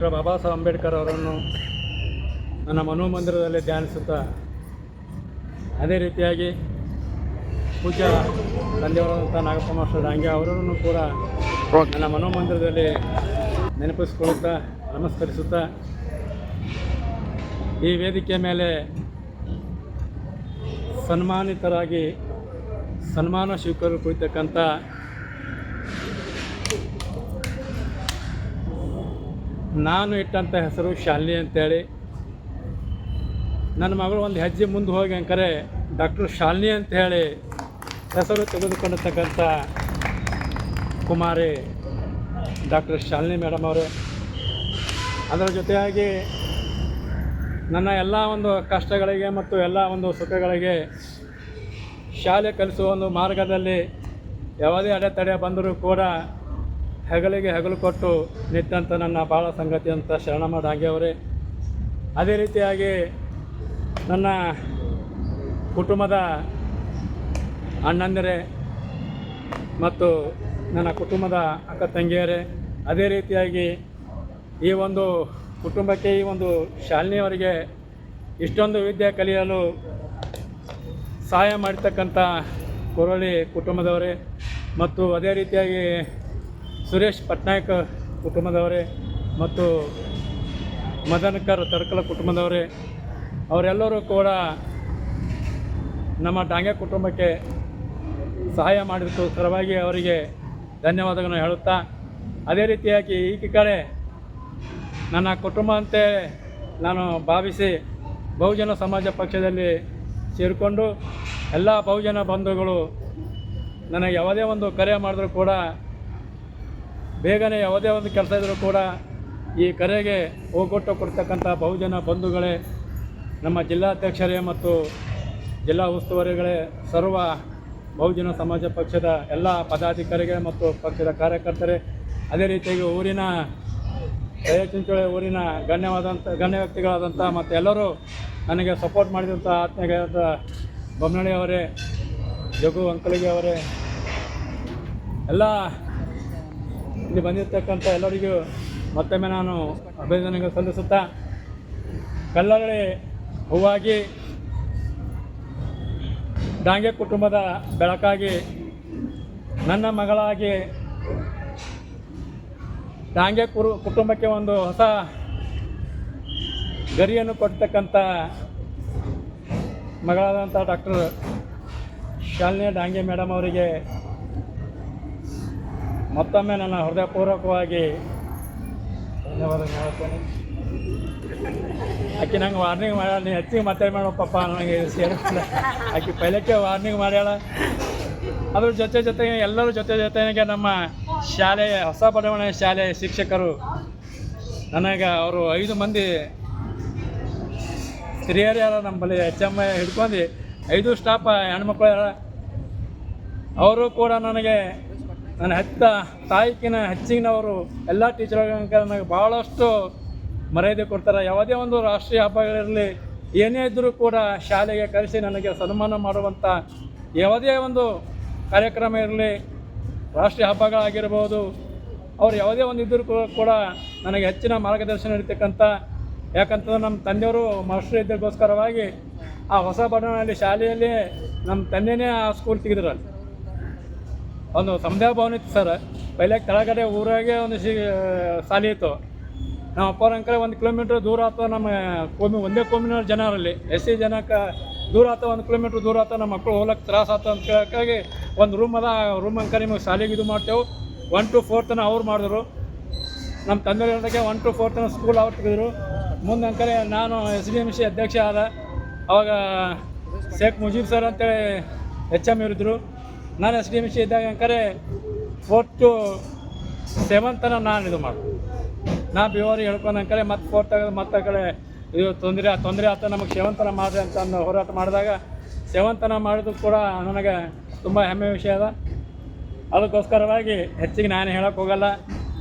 ಬಾಬಾ ಸಾಹೇಬ್ ಅಂಬೇಡ್ಕರ್ ಅವರನ್ನು ನನ್ನ ಮನೋಮಂದಿರದಲ್ಲಿ ಧ್ಯಾನಿಸುತ್ತಾ, ಅದೇ ರೀತಿಯಾಗಿ ಪೂಜ್ಯ ತಂದೆಯವರಾದಂಥ ನಾಗಪ್ಪ ಮಾಸ್ಟರ್ ಡಾಂಗೆ ಅವರನ್ನು ಕೂಡ ನನ್ನ ಮನೋಮಂದಿರದಲ್ಲಿ ನೆನಪಿಸಿಕೊಳ್ಳುತ್ತಾ ನಮಸ್ಕರಿಸುತ್ತಾ, ಈ ವೇದಿಕೆಯ ಮೇಲೆ ಸನ್ಮಾನಿತರಾಗಿ ಸನ್ಮಾನ ಸ್ವೀಕಾರ ಕುರಿತಕ್ಕಂಥ ನಾನು ಇಟ್ಟಂಥ ಹೆಸರು ಶಾಲಿನಿ ಅಂತೇಳಿ, ನನ್ನ ಮಗಳು ಒಂದು ಹೆಜ್ಜೆ ಮುಂದೆ ಹೋಗಿ ಅಂಕರೆ ಡಾಕ್ಟರ್ ಶಾಲಿನಿ ಅಂಥೇಳಿ ಹೆಸರು ತೆಗೆದುಕೊಂಡಿರ್ತಕ್ಕಂಥ ಕುಮಾರಿ ಡಾಕ್ಟರ್ ಶಾಲಿನಿ ಮೇಡಮ್ ಅವರು. ಅದರ ಜೊತೆಯಾಗಿ ನನ್ನ ಎಲ್ಲ ಒಂದು ಕಷ್ಟಗಳಿಗೆ ಮತ್ತು ಎಲ್ಲ ಒಂದು ಸುಖಗಳಿಗೆ ಶಾಲೆ ಕಲಿಸುವ ಒಂದು ಮಾರ್ಗದಲ್ಲಿ ಯಾವುದೇ ಅಡೆತಡೆ ಬಂದರೂ ಕೂಡ ಹೆಗಲಿಗೆ ಹೆಗಲು ಕೊಟ್ಟು ನಿಂತಂಥ ನನ್ನ ಬಾಳ ಸಂಗತಿ ಅಂತ ಶರಣಮ್ಮ ಡಾಂಗೆ ಅವರೇ. ಅದೇ ರೀತಿಯಾಗಿ ನನ್ನ ಕುಟುಂಬದ ಅಣ್ಣಂದಿರೇ ಮತ್ತು ನನ್ನ ಕುಟುಂಬದ ಅಕ್ಕ ತಂಗಿಯರೇ, ಅದೇ ರೀತಿಯಾಗಿ ಈ ಒಂದು ಕುಟುಂಬಕ್ಕೆ, ಈ ಒಂದು ಶಾಲಿನಿಯವರಿಗೆ ಇಷ್ಟೊಂದು ವಿದ್ಯೆ ಕಲಿಯಲು ಸಹಾಯ ಮಾಡಿರ್ತಕ್ಕಂಥ ಕೊರಳಿ ಕುಟುಂಬದವರೇ ಮತ್ತು ಅದೇ ರೀತಿಯಾಗಿ ಸುರೇಶ್ ಪಟ್ನಾಯಕ್ ಕುಟುಂಬದವರೇ ಮತ್ತು ಮದನಕರ್ ತರ್ಕಲ ಕುಟುಂಬದವರೇ, ಅವರೆಲ್ಲರೂ ಕೂಡ ನಮ್ಮ ಡಾಂಗೆ ಕುಟುಂಬಕ್ಕೆ ಸಹಾಯ ಮಾಡಿದಕ್ಕೋಸ್ಕರವಾಗಿ ಅವರಿಗೆ ಧನ್ಯವಾದಗಳನ್ನು ಹೇಳುತ್ತಾ, ಅದೇ ರೀತಿಯಾಗಿ ಈ ಕಡೆ ನನ್ನ ಕುಟುಂಬ ಅಂತೆ ನಾನು ಭಾವಿಸಿ ಬಹುಜನ ಸಮಾಜ ಪಕ್ಷದಲ್ಲಿ ಸೇರಿಕೊಂಡು ಎಲ್ಲ ಬಹುಜನ ಬಂಧುಗಳು ನನಗೆ ಯಾವುದೇ ಒಂದು ಕರೆ ಮಾಡಿದ್ರು ಕೂಡ, ಬೇಗನೆ ಯಾವುದೇ ಒಂದು ಕೆಲಸ ಇದ್ದರೂ ಕೂಡ ಈ ಕರೆಗೆ ಹೋಗೊಟ್ಟು ಕೊಡ್ತಕ್ಕಂಥ ಬಹುಜನ ಬಂಧುಗಳೇ, ನಮ್ಮ ಜಿಲ್ಲಾಧ್ಯಕ್ಷರೇ ಮತ್ತು ಜಿಲ್ಲಾ ಉಸ್ತುವಾರಿಗಳೇ, ಸರ್ವ ಬಹುಜನ ಸಮಾಜ ಪಕ್ಷದ ಎಲ್ಲ ಪದಾಧಿಕಾರಿಗೆ ಮತ್ತು ಪಕ್ಷದ ಕಾರ್ಯಕರ್ತರೇ, ಅದೇ ರೀತಿಯಾಗಿ ಊರಿನ ಚಿಂಚೋಳಿ ಊರಿನ ಗಣ್ಯ ವ್ಯಕ್ತಿಗಳಾದಂಥ ಮತ್ತು ಎಲ್ಲರೂ ನನಗೆ ಸಪೋರ್ಟ್ ಮಾಡಿದಂಥ ಆತ್ಮೀಯರಾದ ಬೊಮ್ಮನಳ್ಳಿ ಅವರೇ, ಜಗು ಅಂಕಲಿಗೆ ಅವರೇ, ಎಲ್ಲ ಇಲ್ಲಿ ಬಂದಿರತಕ್ಕಂಥ ಎಲ್ಲರಿಗೂ ಮತ್ತೊಮ್ಮೆ ನಾನು ಅಭಿನಂದನೆಗಳು ಸಲ್ಲಿಸುತ್ತಾ, ಕಲ್ಲರಳಿ ಹೂವಾಗಿ ಡಾಂಗೆ ಕುಟುಂಬದ ಬೆಳಕಾಗಿ ನನ್ನ ಮಗಳಾಗಿ ಡಾಂಗೆ ಕುಟುಂಬಕ್ಕೆ ಒಂದು ಹೊಸ ಗರಿಯನ್ನು ಕೊಡ್ತಕ್ಕಂಥ ಮಗಳಾದಂಥ ಡಾಕ್ಟರ್ ಶಾಲಿನಿ ಡಾಂಗೆ ಮೇಡಮ್ ಅವರಿಗೆ ಮತ್ತೊಮ್ಮೆ ನನ್ನ ಹೃದಯಪೂರ್ವಕವಾಗಿ ಧನ್ಯವಾದಗಳು ಹೇಳ್ತೇನೆ. ಆಕೆ ನಂಗೆ ವಾರ್ನಿಂಗ್ ಮಾಡ್ಯಾಳ, ನೀನು ಹೆಚ್ಚಿಗೆ ಮಾತಾಡಿ ಪಾಪ ನನಗೆ ಸೇರಿಲ್ಲ. ಆಕೆ ಪೈಲಕ್ಕೆ ವಾರ್ನಿಂಗ್ ಮಾಡ್ಯಾಳ. ಅದ್ರ ಜೊತೆಗೆ ಎಲ್ಲರೂ ಜೊತೆಗೆ ನಮ್ಮ ಶಾಲೆಯ ಹೊಸ ಬಡಾವಣೆ ಶಾಲೆಯ ಶಿಕ್ಷಕರು ನನಗೆ ಅವರು 5 ಮಂದಿ ಹಿರಿಯರು ಯಾರ ನಮ್ಮಲ್ಲಿ HM ಹಿಡ್ಕೊಂಡು 5 ಸ್ಟಾಫ್ ಹೆಣ್ಮಕ್ಳು ಯಾರ, ಅವರು ಕೂಡ ನನಗೆ ನನ್ನ ತಾಯಿಕಿನ ಹೆಚ್ಚಿನವರು ಎಲ್ಲ ಟೀಚರ್ಗಳಿಗೆ ನನಗೆ ಭಾಳಷ್ಟು ಮರ್ಯಾದೆ ಕೊಡ್ತಾರೆ. ಯಾವುದೇ ಒಂದು ರಾಷ್ಟ್ರೀಯ ಹಬ್ಬಗಳಿರಲಿ, ಏನೇ ಇದ್ದರೂ ಕೂಡ ಶಾಲೆಗೆ ಕರೆಸಿ ನನಗೆ ಸನ್ಮಾನ ಮಾಡುವಂಥ ಯಾವುದೇ ಒಂದು ಕಾರ್ಯಕ್ರಮ ಇರಲಿ, ರಾಷ್ಟ್ರೀಯ ಹಬ್ಬಗಳಾಗಿರ್ಬೋದು, ಅವ್ರು ಯಾವುದೇ ಒಂದು ಇದ್ದರೂ ಕೂಡ ನನಗೆ ಹೆಚ್ಚಿನ ಮಾರ್ಗದರ್ಶನ ನೀಡ್ತಕ್ಕಂಥ, ಯಾಕಂತಂದ್ರೆ ನಮ್ಮ ತಂದೆಯವರು ಮಾಸ್ಟರ್ ಇದ್ದಕ್ಕೋಸ್ಕರವಾಗಿ ಆ ಹೊಸ ಬಡಾವಣೆಯಲ್ಲಿ ಶಾಲೆಯಲ್ಲಿ ನಮ್ಮ ತಂದೆಯೇ ಆ ಸ್ಕೂಲ್ ತೆಗೆದ್ರಲ್ಲಿ ಒಂದು ಸಮುದಾಯ ಭವನ ಇತ್ತು ಸರ್. ಪೈಲಾಗ ಕೆಳಗಡೆ ಊರಾಗೆ ಒಂದು ಶಾಲೆ ಇತ್ತು. ನಮ್ಮ ಅಪ್ಪರ ಅಂಕರೆ 1 ಕಿಲೋಮೀಟ್ರ್ ದೂರ ಆತ, ನಮ್ಮ ಒಂದೇ ಕೋಮಿನ ಜನರಲ್ಲಿ SC ಜನಕ್ಕೆ ದೂರ ಆತ, 1 ಕಿಲೋಮೀಟ್ರ್ ದೂರ ಆತ, ನಮ್ಮ ಮಕ್ಕಳು ಹೋಗ್ಲಿಕ್ಕೆ ತ್ರಾಸ ಆತ ಅಂತ ಕೇಳೋಕ್ಕಾಗಿ ಒಂದು ರೂಮ್ ಅದ, ರೂಮ್ ಅಂಕರೆ ನಿಮಗೆ ಶಾಲೆಗೆ ಇದು ಮಾಡ್ತೇವೆ 1 to 4 ತನಕ ಅವ್ರು ಮಾಡಿದ್ರು. ನಮ್ಮ ತಂದೆ ಹೇಳಿದಾಗೆ 1 to 4 ತನಕ ಸ್ಕೂಲ್ ಅವ್ರು ತೆಗೆದ್ರು. ಮುಂದೆ ಅಂಕರೆ ನಾನು SDMC ಅಧ್ಯಕ್ಷ ಆದ, ಅವಾಗ ಶೇಖ್ ಮುಜೀಬ್ ಸರ್ ಅಂತೇಳಿ HM ಇರಿದ್ರು. ನಾನು SDMC ಇದ್ದಾಗ ಅಂಕರೆ 4 to 7 ತನಕ ನಾನು ಇದು ಮಾಡಿದೆ. ನಾ ಬಿವರಿಗೆ ಹೇಳ್ಕೊಂಡು ಅಂಕರೆ ಮತ್ತೆ 4 ತೆಗೆದು ಮತ್ತೆ ಆ ಕಡೆ ಇದು ತೊಂದರೆ ಆತ, ನಮಗೆ 7 ತನಕ ಮಾಡಿದೆ ಅಂತ ಅಂದು ಹೋರಾಟ ಮಾಡಿದಾಗ 7 ತನಕ ಮಾಡಿದ್ರು ಕೂಡ ನನಗೆ ತುಂಬ ಹೆಮ್ಮೆ ವಿಷಯ ಅದ. ಅದಕ್ಕೋಸ್ಕರವಾಗಿ ಹೆಚ್ಚಿಗೆ ನಾನು ಹೇಳೋಕ್ಕೆ ಹೋಗಲ್ಲ.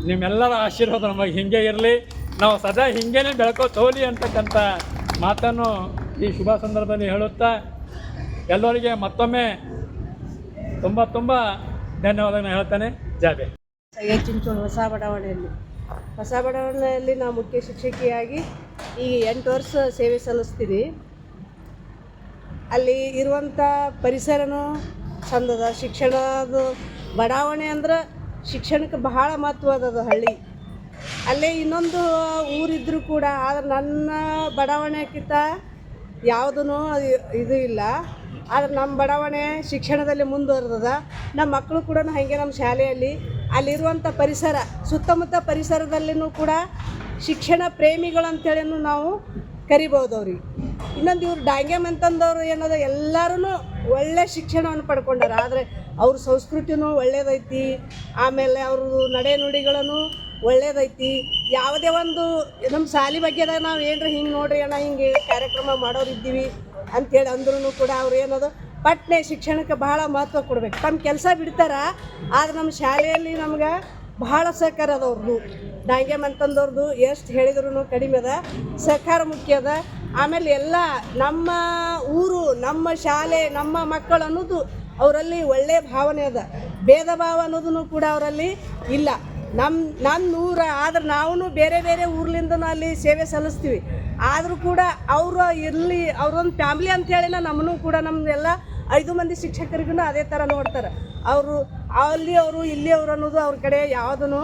ನಿಮ್ಮೆಲ್ಲರ ಆಶೀರ್ವಾದ ನಮಗೆ ಹೀಗೆ ಇರಲಿ, ನಾವು ಸದಾ ಹೀಗೇ ಬೆಳ್ಕೋತೋಲಿ ಅಂತಕ್ಕಂಥ ಮಾತನ್ನು ಈ ಶುಭ ಸಂದರ್ಭದಲ್ಲಿ ಹೇಳುತ್ತಾ, ಎಲ್ಲರಿಗೆ ಮತ್ತೊಮ್ಮೆ ತುಂಬ ಧನ್ಯವಾದಗಳನ್ನು ಹೇಳ್ತಾನೆ. ಜಾಬೆ ಚಿಂಚೋಳಿ ಹೊಸ ಬಡಾವಣೆಯಲ್ಲಿ ಹೊಸ ಬಡಾವಣೆಯಲ್ಲಿ ನಾವು ಮುಖ್ಯ ಶಿಕ್ಷಕಿಯಾಗಿ ಈಗ 8 ವರ್ಷ ಸೇವೆ ಸಲ್ಲಿಸ್ತೀನಿ. ಅಲ್ಲಿ ಇರುವಂಥ ಪರಿಸರನೂ ಚಂದದ. ಶಿಕ್ಷಣದ ಬಡಾವಣೆ ಅಂದ್ರೆ ಶಿಕ್ಷಣಕ್ಕೆ ಬಹಳ ಮಹತ್ವ ಅದದು ಹಳ್ಳಿ. ಅಲ್ಲೇ ಇನ್ನೊಂದು ಊರಿದ್ದರೂ ಕೂಡ ಆದ್ರೆ ನನ್ನ ಬಡಾವಣೆಕ್ಕಿಂತ ಯಾವುದೂ ಇದು ಇಲ್ಲ. ಆದ್ರೆ ನಮ್ಮ ಬಡಾವಣೆ ಶಿಕ್ಷಣದಲ್ಲಿ ಮುಂದುವರೆದದ. ನಮ್ಮ ಮಕ್ಕಳು ಕೂಡ ಹಾಗೆ ನಮ್ಮ ಶಾಲೆಯಲ್ಲಿ ಅಲ್ಲಿರುವಂಥ ಪರಿಸರ ಸುತ್ತಮುತ್ತ ಪರಿಸರದಲ್ಲಿನೂ ಕೂಡ ಶಿಕ್ಷಣ ಪ್ರೇಮಿಗಳು ಅಂತೇಳಿನೂ ನಾವು ಕರಿಬೋದು ಅವ್ರಿಗೆ. ಇನ್ನೊಂದು ಇವ್ರು ಡಾಂಗ್ಯಾಮ್ ಅಂತಂದವರು ಏನದ ಎಲ್ಲರೂ ಒಳ್ಳೆ ಶಿಕ್ಷಣವನ್ನು ಪಡ್ಕೊಂಡಾರ. ಆದರೆ ಅವ್ರ ಸಂಸ್ಕೃತಿನೂ ಒಳ್ಳೇದೈತಿ, ಆಮೇಲೆ ಅವ್ರದ್ದು ನಡೆ ನುಡಿಗಳನ್ನು ಒಳ್ಳೇದೈತಿ. ಯಾವುದೇ ಒಂದು ನಮ್ಮ ಶಾಲೆ ಬಗ್ಗೆದಾಗ ನಾವು ಏನರ ಹಿಂಗೆ ನೋಡ್ರಿ ಅಣ್ಣ ಹಿಂಗೆ ಕಾರ್ಯಕ್ರಮ ಮಾಡೋರಿದ್ದೀವಿ ಅಂಥೇಳಿ ಅಂದ್ರೂ ಕೂಡ ಅವ್ರು ಏನದು ಪಟ್ನೆ ಶಿಕ್ಷಣಕ್ಕೆ ಬಹಳ ಮಹತ್ವ ಕೊಡ್ಬೇಕು. ತಮ್ಮ ಕೆಲಸ ಬಿಡ್ತಾರ, ಆದ್ರೆ ನಮ್ಮ ಶಾಲೆಯಲ್ಲಿ ನಮ್ಗೆ ಬಹಳ ಸಹಕಾರ ಅದ ಅವ್ರದ್ದು. ಡಾಂಗ್ಯಾಮ್ ಅಂತಂದವ್ರದ್ದು ಎಷ್ಟು ಹೇಳಿದ್ರು ಕಡಿಮೆ ಅದ. ಸಹಕಾರ ಮುಖ್ಯ ಅದ. ಆಮೇಲೆ ಎಲ್ಲ ನಮ್ಮ ಊರು, ನಮ್ಮ ಶಾಲೆ, ನಮ್ಮ ಮಕ್ಕಳು ಅನ್ನೋದು ಅವರಲ್ಲಿ ಒಳ್ಳೆಯ ಭಾವನೆ ಅದ. ಭೇದ ಭಾವ ಅನ್ನೋದನ್ನು ಕೂಡ ಅವರಲ್ಲಿ ಇಲ್ಲ. ನಮ್ಮ ಊರ ಆದ್ರೆ ನಾವು ಬೇರೆ ಬೇರೆ ಊರ್ಲಿಂದನೂ ಅಲ್ಲಿ ಸೇವೆ ಸಲ್ಲಿಸ್ತೀವಿ. ಆದರೂ ಕೂಡ ಅವರು ಇಲ್ಲಿ ಅವ್ರೊಂದು ಫ್ಯಾಮ್ಲಿ ಅಂಥೇಳಿನ ನಮ್ಮನ್ನು ಕೂಡ ನಮ್ಮನ್ನೆಲ್ಲ 5 ಮಂದಿ ಶಿಕ್ಷಕರಿಗೂ ಅದೇ ಥರ ನೋಡ್ತಾರೆ. ಅವರು ಅಲ್ಲಿ ಅವರು ಇಲ್ಲಿ ಅವರು ಅನ್ನೋದು ಅವ್ರ ಕಡೆ ಯಾವುದೂ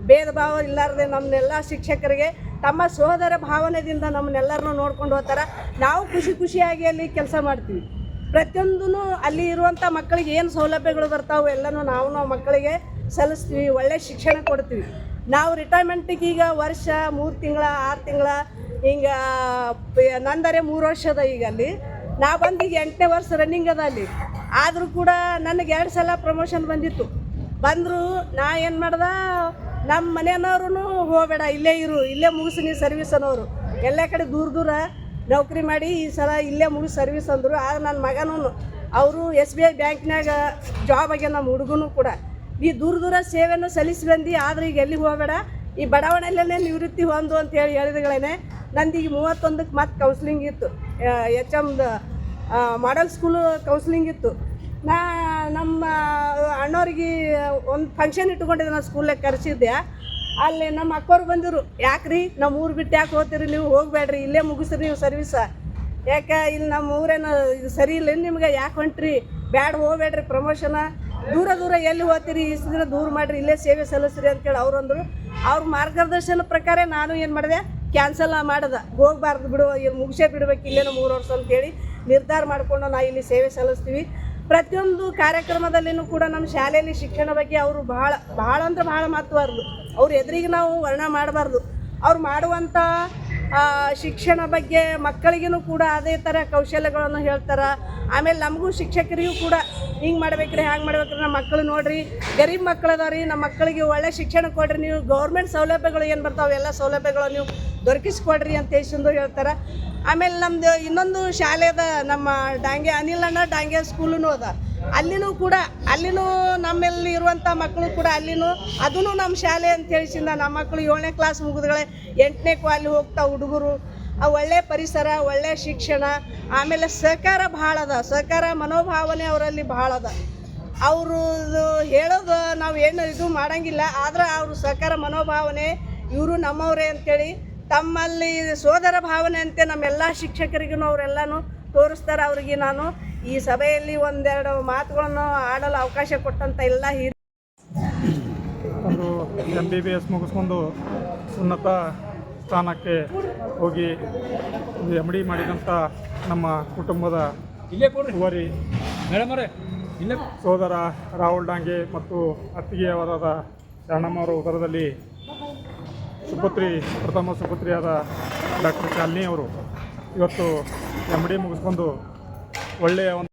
ಭೇದ ಭಾವ ಇಲ್ಲಾರದೆ ನಮ್ಮನ್ನೆಲ್ಲ ಶಿಕ್ಷಕರಿಗೆ ತಮ್ಮ ಸೋದರ ಭಾವನೆಯಿಂದ ನಮ್ಮನ್ನೆಲ್ಲರನ್ನೂ ನೋಡ್ಕೊಂಡು ಹೋಗ್ತಾರೆ. ನಾವು ಖುಷಿಯಾಗಿ ಅಲ್ಲಿ ಕೆಲಸ ಮಾಡ್ತೀವಿ. ಪ್ರತಿಯೊಂದೂ ಅಲ್ಲಿ ಇರುವಂಥ ಮಕ್ಕಳಿಗೆ ಏನು ಸೌಲಭ್ಯಗಳು ಬರ್ತಾವೆ ಎಲ್ಲನೂ ನಾವು ಮಕ್ಕಳಿಗೆ ಸಲ್ಲಿಸ್ತೀವಿ. ಒಳ್ಳೆಯ ಶಿಕ್ಷಣ ಕೊಡ್ತೀವಿ. ನಾವು ರಿಟೈರ್ಮೆಂಟಿಗೆ ಈಗ ವರ್ಷ 3 ತಿಂಗಳ 6 ತಿಂಗಳ ಹಿಂಗೆ ನಂದರೆ 3 ವರ್ಷದ ಈಗ ಅಲ್ಲಿ ನಾ ಬಂದು ಈಗ 8ನೇ ವರ್ಷ ರನ್ನಿಂಗ್ ಅದ ಅಲ್ಲಿ. ಆದರೂ ಕೂಡ ನನಗೆ 2 ಸಲ ಪ್ರಮೋಷನ್ ಬಂದರು. ನಾ ಏನು ಮಾಡ್ದೆ, ನಮ್ಮ ಮನೆಯವ್ರೂ ಹೋಗಬೇಡ ಇಲ್ಲೇ ಇರು, ಇಲ್ಲೇ ಮುಗಿಸಿ ನೀ ಸರ್ವಿಸ್ ಅನ್ನೋರು. ಎಲ್ಲ ಕಡೆ ದೂರ ನೌಕರಿ ಮಾಡಿ ಈ ಸಲ ಇಲ್ಲೇ ಮುಗಿಸಿ ಸರ್ವಿಸ್ ಅಂದರು. ಆದ್ರೆ ನನ್ನ ಮಗನೂ ಅವರು SBI ಬ್ಯಾಂಕ್ನಾಗ ಜಾಬ್ ಆಗ್ಯ. ನಮ್ಮ ಹುಡುಗನೂ ಕೂಡ ಈ ದೂರ ಸೇವೆಯನ್ನು ಸಲ್ಲಿಸಿ ಬಂದು. ಆದರೆ ಈಗ ಎಲ್ಲಿಗೆ ಹೋಗಬೇಡ, ಈ ಬಡಾವಣೆಯಲ್ಲೇ ನಿವೃತ್ತಿ ಹೊಂದು ಅಂತೇಳಿ ಹೇಳಿದಗಳೇನೆ. ನಂದು ಈಗ 31ಕ್ಕೆ ಮತ್ತೆ ಕೌನ್ಸ್ಲಿಂಗ್ ಇತ್ತು. HMದು ಮಾಡೆಲ್ ಸ್ಕೂಲು ಕೌನ್ಸ್ಲಿಂಗ್ ಇತ್ತು. ನಮ್ಮ ಅಣ್ಣವ್ರಿಗೆ ಒಂದು ಫಂಕ್ಷನ್ ಇಟ್ಕೊಂಡಿದ್ದೆ, ನಾನು ಸ್ಕೂಲ್ನಾಗ ಕರೆಸಿದ್ದೆ. ಅಲ್ಲಿ ನಮ್ಮ ಅಕ್ಕವ್ರು ಬಂದಿರು, ಯಾಕ್ರಿ ನಮ್ಮ ಊರು ಬಿಟ್ಟು ಯಾಕೆ ಹೋಗ್ತೀರಿ ನೀವು, ಹೋಗಬೇಡ್ರಿ ಇಲ್ಲೇ ಮುಗಿಸ್ರಿ ನೀವು ಸರ್ವಿಸ. ಯಾಕೆ ಇಲ್ಲಿ ನಮ್ಮ ಊರೇನು ಇದು ಸರಿ ಇಲ್ಲ ನಿಮ್ಗೆ, ಯಾಕೆ ಹೊಂಟ್ರಿ, ಬ್ಯಾಡ ಹೋಗ್ಬೇಡ್ರಿ ಪ್ರಮೋಷನ, ದೂರ ಎಲ್ಲಿ ಹೋಗ್ತೀರಿ, ಇಷ್ಟು ದಿನ ದೂರ ಮಾಡಿರಿ ಇಲ್ಲೇ ಸೇವೆ ಸಲ್ಲಿಸ್ರಿ ಅಂತೇಳಿ ಅವ್ರು ಅಂದರು. ಅವ್ರ ಮಾರ್ಗದರ್ಶನ ಪ್ರಕಾರ ನಾನು ಏನು ಮಾಡಿದೆ, ಕ್ಯಾನ್ಸಲ್ ಮಾಡಿದೆ. ಹೋಗಬಾರ್ದು ಬಿಡು, ಇಲ್ಲಿ ಮುಗಿಸೇ ಬಿಡ್ಬೇಕು ಇಲ್ಲೇನೋ 3 ವರ್ಷ ಅಂತೇಳಿ ನಿರ್ಧಾರ ಮಾಡಿಕೊಂಡು ನಾವು ಇಲ್ಲಿ ಸೇವೆ ಸಲ್ಲಿಸ್ತೀವಿ. ಪ್ರತಿಯೊಂದು ಕಾರ್ಯಕ್ರಮದಲ್ಲಿನೂ ಕೂಡ ನಮ್ಮ ಶಾಲೆಯಲ್ಲಿ ಶಿಕ್ಷಣ ಬಗ್ಗೆ ಅವರು ಭಾಳ ಅಂದ್ರೆ ಭಾಳ ಮಹತ್ವದ್ದು. ಅವ್ರ ಎದುರಿಗೆ ನಾವು ವರ್ಣ ಮಾಡಬಾರ್ದು. ಅವ್ರು ಮಾಡುವಂಥ ಶಿಕ್ಷಣ ಬಗ್ಗೆ ಮಕ್ಕಳಿಗೂ ಕೂಡ ಅದೇ ಥರ ಕೌಶಲ್ಯಗಳನ್ನು ಹೇಳ್ತಾರೆ. ಆಮೇಲೆ ನಮಗೂ ಶಿಕ್ಷಕರಿಗೂ ಕೂಡ ಹಿಂಗೆ ಮಾಡ್ಬೇಕ್ರಿ ಹ್ಯಾಂಗೆ ಮಾಡ್ಬೇಕ್ರಿ, ನಮ್ಮ ಮಕ್ಕಳು ನೋಡಿರಿ ಗರೀಬ್ ಮಕ್ಕಳು ಅದಾವ್ರಿ, ನಮ್ಮ ಮಕ್ಕಳಿಗೆ ಒಳ್ಳೆ ಶಿಕ್ಷಣ ಕೊಡಿರಿ, ನೀವು ಗೌರ್ಮೆಂಟ್ ಸೌಲಭ್ಯಗಳು ಏನು ಬರ್ತಾವೆ ಎಲ್ಲ ಸೌಲಭ್ಯಗಳು ನೀವು ದೊರಕಿಸ್ಕೊಡ್ರಿ ಅಂತ ಹೇಳ್ತಾರೆ. ಆಮೇಲೆ ನಮ್ಮದು ಇನ್ನೊಂದು ಶಾಲೆ ಅದ, ನಮ್ಮ ಅನಿಲಣ್ಣ ಡಾಂಗೆ ಸ್ಕೂಲೂ ಅದ. ಅಲ್ಲಿನೂ ನಮ್ಮಲ್ಲಿ ಇರುವಂಥ ಮಕ್ಕಳು ಕೂಡ ಅದೂ ನಮ್ಮ ಶಾಲೆ ಅಂತ ಹೇಳಿಸಿಂದ ನಮ್ಮ ಮಕ್ಕಳು 7ನೇ ಕ್ಲಾಸ್ ಮುಗಿದ್ಗಳೇ 8ನೇ ಅಲ್ಲಿ ಹೋಗ್ತಾವೆ ಹುಡುಗರು. ಒಳ್ಳೆಯ ಪರಿಸರ, ಒಳ್ಳೆಯ ಶಿಕ್ಷಣ, ಆಮೇಲೆ ಸಹಕಾರ ಭಾಳ ಅದ. ಸಹಕಾರ ಮನೋಭಾವನೆ ಅವರಲ್ಲಿ ಭಾಳ ಅದ. ಅವರು ಹೇಳೋದು ನಾವು ಏನು ಇದು ಮಾಡೋಂಗಿಲ್ಲ, ಆದ್ರೆ ಅವರು ಸಹಕಾರ ಮನೋಭಾವನೆ ಇವರು ನಮ್ಮವರೇ ಅಂಥೇಳಿ ತಮ್ಮಲ್ಲಿ ಸೋದರ ಭಾವನೆ ಅಂತೆ ನಮ್ಮೆಲ್ಲ ಶಿಕ್ಷಕರಿಗೂ ಅವರೆಲ್ಲನೂ ತೋರಿಸ್ತಾರೆ. ಅವರಿಗೆ ನಾನು ಈ ಸಭೆಯಲ್ಲಿ ಒಂದೆರಡು ಮಾತುಗಳನ್ನು ಆಡಲು ಅವಕಾಶ ಕೊಟ್ಟಂಥ ಎಲ್ಲ ಒಂದು MBBS ಮುಗಿಸ್ಕೊಂಡು ಉನ್ನತ ಸ್ಥಾನಕ್ಕೆ ಹೋಗಿ MD ಮಾಡಿದಂಥ ನಮ್ಮ ಕುಟುಂಬದ ಹುವರಿ ಸೋದರ ರಾಹುಲ್ ಡಾಂಗೆ ಮತ್ತು ಅತ್ತಿಗೆಯವರಾದ ಶರಣಮ್ಮವರ ಉದರದಲ್ಲಿ ಪ್ರಥಮ ಸುಪುತ್ರಿಯಾದ ಡಾಕ್ಟರ್ ಶಾಲಿನಿ ಅವರು ಇವತ್ತು MD ಮುಗಿಸ್ಕೊಂಡು ಒಳ್ಳೆಯ ಒಂದು